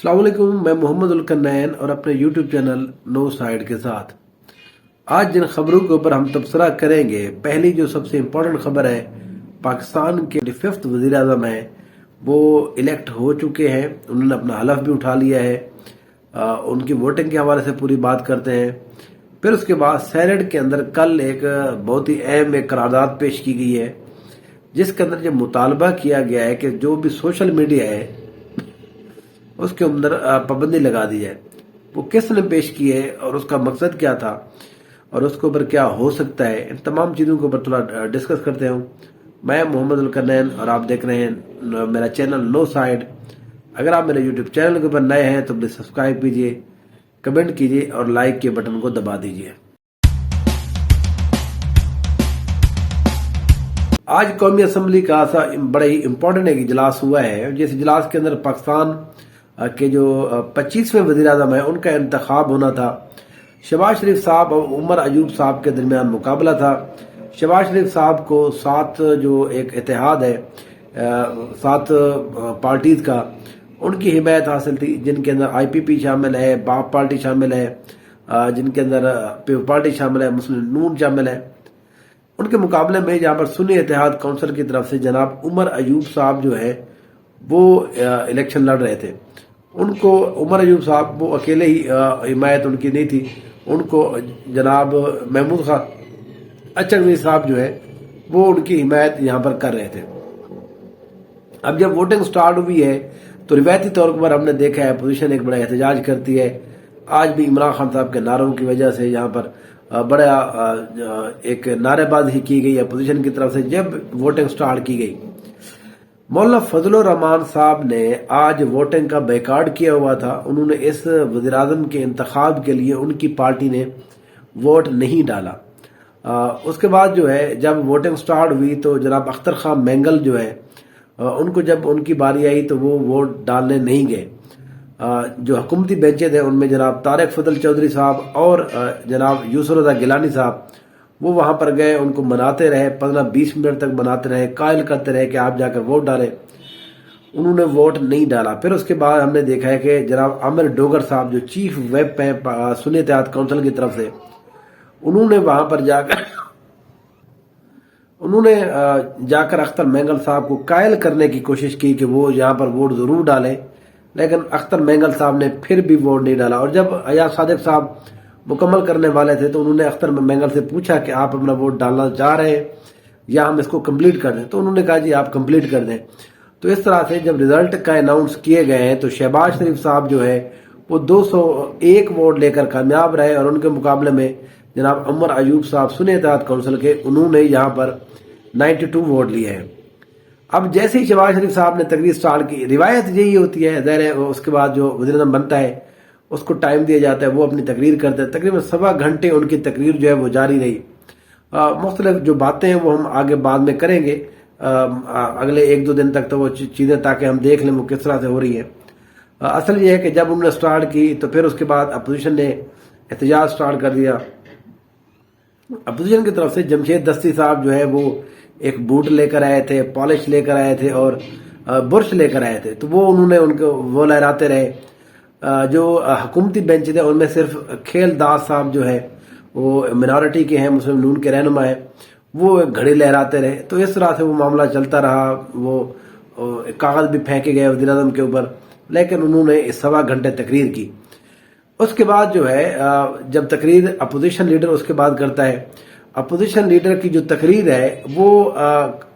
अस्सलाम वालेकुम। मैं मोहम्मद उल-कन्नैन और अपने यूट्यूब चैनल नो साइड के साथ आज जिन खबरों के ऊपर हम तबसरा करेंगे, पहली जो सबसे इम्पोर्टेंट खबर है, पाकिस्तान के 5th वज़ीर आज़म है वो इलेक्ट हो चुके हैं। उन्होंने अपना हलफ भी उठा लिया है। उनकी वोटिंग के हवाले से पूरी बात करते हैं। फिर उसके बाद सेनेट के अंदर कल एक बहुत ही अहम एक करारदाद पेश की गई है, जिसके अंदर ये मुतालबा किया गया है कि जो भी सोशल मीडिया है उसके अंदर पाबंदी लगा दी जाए। वो किसने पेश की है और उसका मकसद क्या था और उसके ऊपर क्या हो सकता है, इन तमाम चीज़ों के ऊपर थोड़ा डिस्कस करते हैं। मैं मोहम्मद उल-कन्नैन और आप देख रहे हैं मेरा चैनल नो साइड। अगर आप मेरे यूट्यूब चैनल के ऊपर नए हैं तो प्लीज़ सब्सक्राइब कीजिए, कमेंट कीजिए और लाइक के बटन को दबा दीजिए। आज कौमी असम्बली का बड़ा ही इम्पोर्टेंट एक इजलास हुआ है, जिस इजलास के अंदर पाकिस्तान के जो 25वें वज़ीर आज़म है उनका इंतखाब होना था। शहबाज शरीफ साहब और उमर अयूब साहब के दरमियान मुकाबला था। शहबाज शरीफ साहब को 7 जो एक इत्तेहाद है 7 पार्टीज का, उनकी हिमायत हासिल थी, जिनके अंदर IPP शामिल है, बाप पार्टी शामिल है, जिनके अंदर पीपल पार्टी शामिल है, मुस्लिम नून शामिल है। उनके मुकाबले में यहाँ पर सुन्नी इत्तेहाद काउंसिल की तरफ से जनाब उमर अयूब साहब जो है वो इलेक्शन लड़ रहे थे। उनको उमर अयूब साहब वो अकेले ही हिमायत उनकी नहीं थी, उनको जनाब महमूद खान अचकवी साहब जो है वो उनकी हिमायत यहाँ पर कर रहे थे। अब जब वोटिंग स्टार्ट हुई है तो रिवायती तौर पर हमने देखा है अपोजिशन एक बड़ा एहतजाज करती है। आज भी इमरान खान साहब के नारों की वजह से यहाँ पर बड़ा एक नारेबाजी की गई अपोजिशन की तरफ से। जब वोटिंग स्टार्ट की गई, मौलाना फजलुर रहमान साहब ने आज वोटिंग का बैकआउट किया हुआ था। उन्होंने इस वज़ीर आज़म के इंतखाब के लिए उनकी पार्टी ने वोट नहीं डाला। उसके बाद जो है जब वोटिंग स्टार्ट हुई तो जनाब अख्तर खान मैंगल जो है उनको जब उनकी बारी आई तो वो वोट डालने नहीं गए। जो हुकूमती बेंचे थे उनमें जनाब तारिक फजल चौधरी साहब और जनाब यूसुफ रज़ा गिलानी साहब वो वहां पर गए, उनको मनाते रहे, 15-20 मिनट तक मनाते रहे, कायल करते रहे कि आप जाकर वोट डालें। उन्होंने वोट नहीं डाला। फिर उसके बाद हमने देखा है कि जनाब आमिर डोगर साहब जो चीफ वेब है सुन्नी इत्तेहाद काउंसिल की तरफ से, उन्होंने वहां पर जाकर अख्तर मैंगल साहब को कायल करने की कोशिश की कि वो यहाँ पर वोट जरूर डालें, लेकिन अख्तर मैंगल साहब ने फिर भी वोट नहीं डाला। और जब अयाज सादिक साहब मुकम्मल करने वाले थे तो उन्होंने अख्तर मैंगल से पूछा कि आप अपना वोट डालना चाह रहे हैं या हम इसको कंप्लीट कर दें, तो उन्होंने कहा जी आप कंप्लीट कर दें। तो इस तरह से जब रिजल्ट का अनाउंस किए गए हैं तो शहबाज शरीफ साहब जो है वो 201 वोट लेकर कामयाब रहे और उनके मुकाबले में जनाब उमर अयूब साहब सुन्नी इत्तेहाद काउंसिल के, उन्होंने यहाँ पर 92 वोट लिए हैं। अब जैसे ही शहबाज शरीफ साहब ने तकरीर स्टार्ट की, रिवायत यही होती है ज़ाहिर है, उसके बाद जो वज़ीर आज़म बनता है उसको टाइम दिया जाता है, वो अपनी तकरीर करते हैं। तकरीबन 1.25 घंटे उनकी तकरीर जो है वो जारी रही। मुख्तलिफ जो बातें हैं वो हम आगे बाद में करेंगे अगले 1-2 दिन तक, तो वो चीज़ें ताकि हम देख लें वो किस तरह से हो रही है। असल ये है कि जब उन्होंने स्टार्ट की तो फिर उसके बाद अपोजिशन ने एहतजाज स्टार्ट कर दिया। अपोजिशन की तरफ से जमशेद दस्ती साहब जो है वो एक बूट लेकर आए थे, पॉलिश लेकर आए थे और बुरश लेकर आए थे, तो वो उन्होंने उनको वो लहराते रहे। जो हुकूमती बेंच थे उनमें सिर्फ खेल दास साहब जो है वो मिनॉरिटी के हैं, मुस्लिम नून के रहनुमा है, वो घड़ी लहराते रहे। तो इस तरह से वो मामला चलता रहा। वो कागज भी फेंके गए वज़ीर आज़म के ऊपर, लेकिन उन्होंने 1.25 घंटे तकरीर की। उसके बाद जो है जब तकरीर अपोजिशन लीडर उसके बाद करता है, अपोजिशन लीडर की जो तकरीर है वो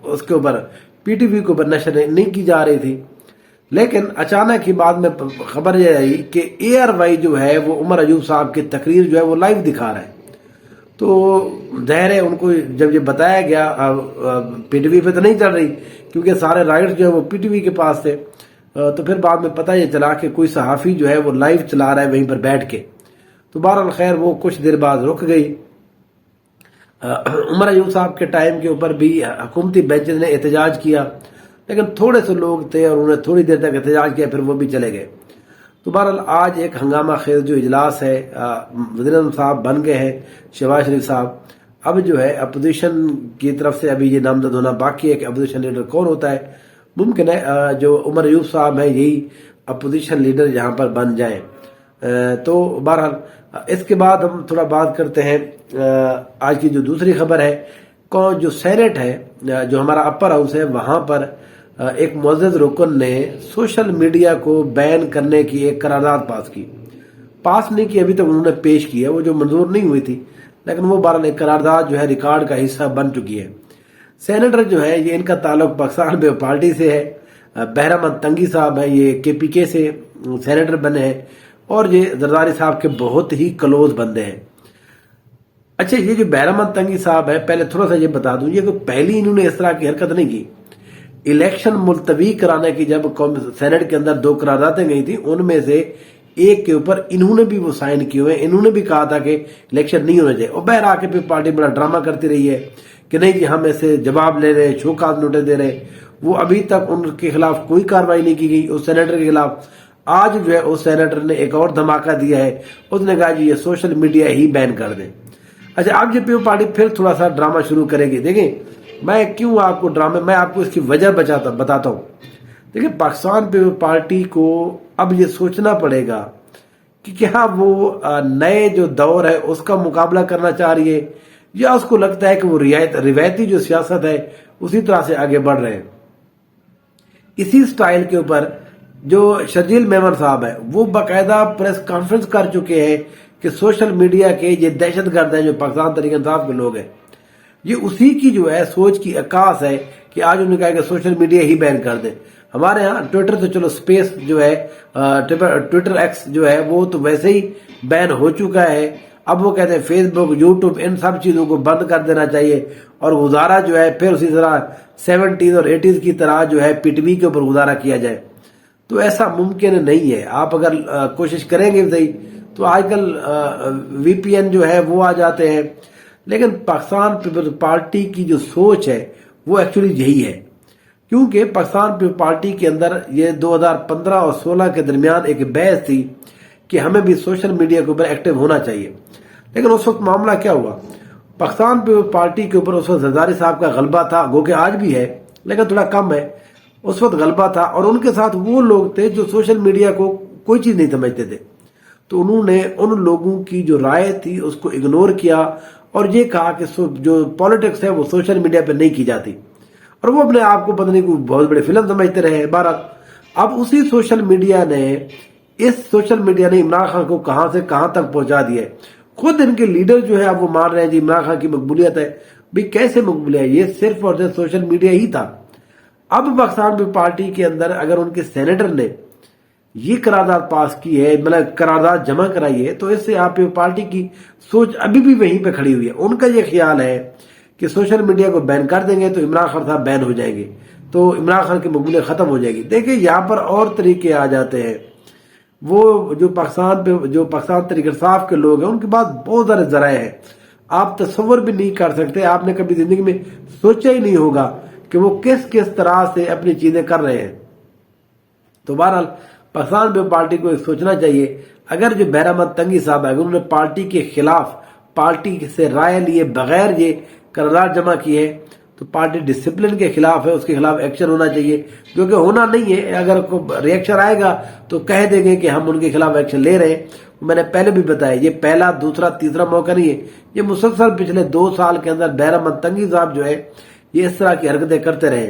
उसके ऊपर PTV के ऊपर नशर नहीं की जा रही थी, लेकिन अचानक ही बाद में खबर यह आई कि ARY जो है वो उमर अयूब साहब की तकरीर जो है वो लाइव दिखा रहा है। तो ज़ाहिर है उनको जब ये बताया गया, PTV पे तो नहीं चल रही क्योंकि सारे राइट्स जो है वो PTV के पास थे, तो फिर बाद में पता ये चला कि कोई सहाफ़ी जो है वो लाइव चला रहा है वहीं पर बैठ के। तो बहरहाल खैर वो कुछ देर बाद रुक गई। उमर अयूब साहब के टाइम के ऊपर भी हुकूमती बेंच ने एहतजाज किया, लेकिन थोड़े से लोग थे और उन्होंने थोड़ी देर तक एहतजाज किया, फिर वो भी चले गए। तो बहरहाल आज एक हंगामा खेज जो इजलास है, वज़ीर आज़म साहब बन गए हैं शहबाज शरीफ साहब। अब जो है अपोजिशन की तरफ से अभी ये नामजद होना बाकी है कि अपोजिशन लीडर कौन होता है। मुमकिन है जो उमर अयूब साहब हैं यही اپوزیشن لیڈر یہاں پر بن جائیں. تو بہرحال اس کے بعد ہم تھوڑا بات کرتے ہیں آج کی جو دوسری خبر ہے. جو سینٹ ہے، جو ہمارا اپر ہاؤس ہے، وہاں پر ایک معزز رکن نے سوشل میڈیا کو بین کرنے کی ایک قرارداد پاس نہیں کی، ابھی تک انہوں نے پیش کی ہے، وہ جو منظور نہیں ہوئی تھی، لیکن وہ بہرحال ایک قرارداد جو ہے ریکارڈ کا حصہ بن چکی ہے. سینیٹر جو ہے یہ ان کا تعلق پاکستان پیپلز پارٹی سے ہے. بہرامند تنگی صاحب ہیں، یہ KPK سے سینیٹر بنے ہیں اور یہ زرداری صاحب کے بہت ہی کلوز بندے ہیں. اچھا، یہ جو بہرامند تنگی صاحب ہے، پہلے تھوڑا سا یہ بتا دوں، یہ کوئی پہلی انہوں نے اس طرح کی حرکت نہیں کی. الیکشن ملتوی کرانے کی جب سینٹ کے اندر 2 قراردادیں گئی تھی، ان میں سے ایک کے اوپر انہوں نے بھی وہ سائن کیے ہوئے، انہوں نے بھی کہا تھا کہ الیکشن نہیں ہونا چاہیے. اور بہر آ کے پھر پارٹی بڑا ڈرامہ کرتی رہی ہے کہ نہیں جی ہم ایسے جواب لے رہے، شو کاز نوٹس دے رہے. وہ ابھی تک ان کے خلاف کوئی کاروائی نہیں کی گئی اس سینیٹر کے خلاف. آج جو ہے اس سینیٹر نے ایک اور دھماکہ دیا ہے، اس نے کہا جی یہ سوشل میڈیا ہی بین کر دیں. اچھا، اب پیپلز پارٹی پھر تھوڑا سا ڈرامہ شروع کرے گی. دیکھیں میں کیوں آپ کو ڈرامے، میں آپ کو اس کی وجہ بتاتا ہوں. دیکھیں پاکستان پیپلز پارٹی کو اب یہ سوچنا پڑے گا کہ کیا وہ نئے جو دور ہے اس کا مقابلہ کرنا چاہ رہی ہے، یا اس کو لگتا ہے کہ وہ روایتی جو سیاست ہے اسی طرح سے آگے بڑھ رہے ہیں. اسی سٹائل کے اوپر جو شرجیل میمن صاحب ہے وہ باقاعدہ پریس کانفرنس کر چکے ہیں کہ سوشل میڈیا کے یہ دہشت گرد ہیں جو پاکستان تحریک انصاف کے لوگ ہیں. یہ اسی کی جو ہے سوچ کی عکاس ہے کہ آج انہوں نے کہا کہ سوشل میڈیا ہی بین کر دیں. ہمارے ہاں ٹویٹر تو چلو سپیس جو ہے ٹویٹر ایکس جو ہے وہ تو ویسے ہی بین ہو چکا ہے. اب وہ کہتے ہیں فیس بک، یوٹیوب، ان سب چیزوں کو بند کر دینا چاہیے اور گزارا جو ہے پھر اسی طرح 70s اور 80s کی طرح جو ہے PTV کے اوپر گزارا کیا جائے. تو ایسا ممکن نہیں ہے. آپ اگر کوشش کریں گے صحیح تو آج کل VPN جو ہے وہ آ جاتے ہیں. لیکن پاکستان پیپلز پارٹی کی جو سوچ ہے وہ ایکچولی یہی ہے، کیونکہ پاکستان پیپلز پارٹی کے اندر یہ 2015 اور 16 کے درمیان ایک بحث تھی کہ ہمیں بھی سوشل میڈیا کے اوپر ایکٹیو ہونا چاہیے. لیکن اس وقت معاملہ کیا ہوا، پاکستان پیپلز پارٹی کے اوپر اس وقت زرداری صاحب کا غلبہ تھا، گو کہ آج بھی ہے لیکن تھوڑا کم ہے. اس وقت غلبہ تھا اور ان کے ساتھ وہ لوگ تھے جو سوشل میڈیا کو کوئی چیز نہیں سمجھتے تھے. تو انہوں نے ان لوگوں کی جو رائے تھی اس کو اگنور کیا اور یہ کہا کہ جو پالیٹکس ہے وہ سوشل میڈیا پہ نہیں کی جاتی، اور وہ اپنے آپ کو پتہ نہیں کوئی بہت بڑے فلم سمجھتے رہے. بہرحال اب اسی سوشل میڈیا نے عمران خان کو کہاں سے کہاں تک پہنچا دیا ہے. خود ان کے لیڈر جو ہے اب وہ مان رہے ہیں جی عمران خان کی مقبولیت ہے. بھی کیسے مقبولیت ہے، یہ صرف اور صرف سوشل میڈیا ہی تھا. اب پاکستان پیپلز پارٹی کے اندر اگر ان کے سینیٹر نے یہ قرارداد پاس کی ہے، مطلب قرارداد جمع کرائی ہے، تو اس سے آپ پیپلز پارٹی کی سوچ ابھی بھی وہیں پہ کھڑی ہوئی ہے. ان کا یہ خیال ہے کہ سوشل میڈیا کو بین کر دیں گے تو عمران خان صاحب بین ہو جائیں گے، تو عمران خان کی مقبولیت ختم ہو جائے گی. دیکھیں یہاں پر اور طریقے آ جاتے ہیں. وہ جو پاکستان تحریک انصاف کے لوگ ہیں ان کے پاس بہت سارے ذرائع ہیں، آپ تصور بھی نہیں کر سکتے. آپ نے کبھی زندگی میں سوچا ہی نہیں ہوگا کہ وہ کس طرح سے اپنی چیزیں کر رہے ہیں. تو بہرحال پاکستان پیپلز پارٹی کو سوچنا چاہیے، اگر جو بہرامند تنگی صاحب ہے انہوں نے پارٹی کے خلاف، پارٹی سے رائے لیے بغیر یہ قرارداد جمع کی ہے تو پارٹی ڈسپلن کے خلاف ہے، اس کے خلاف ایکشن ہونا چاہیے. کیونکہ ہونا نہیں ہے، اگر کوئی ریئیکشن آئے گا تو کہہ دیں گے کہ ہم ان کے خلاف ایکشن لے رہے ہیں. میں نے پہلے بھی بتایا یہ پہلا، دوسرا، تیسرا موقع نہیں ہے، یہ مسلسل پچھلے 2 سال کے اندر بہرامند تنگی صاحب جو ہے یہ اس طرح کی حرکتیں کرتے رہے.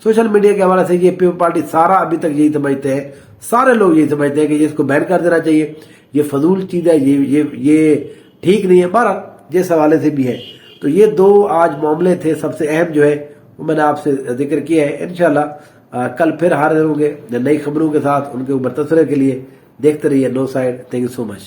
سوشل میڈیا کے حوالے سے یہ پیپلز پارٹی سارا ابھی تک یہی سمجھتے ہیں، سارے لوگ یہی سمجھتے ہیں کہ اس کو بین کر دینا چاہیے، یہ فضول چیز ہے، یہ ٹھیک نہیں ہے. بہرحال جس حوالے سے بھی ہے تو یہ 2 آج معاملے تھے سب سے اہم جو ہے وہ میں نے آپ سے ذکر کیا ہے. انشاءاللہ کل پھر حاضر ہوں گے نئی خبروں کے ساتھ. ان کے اوپر تبصرے کے لیے دیکھتے رہیے نو سائیڈ. Thank you so much.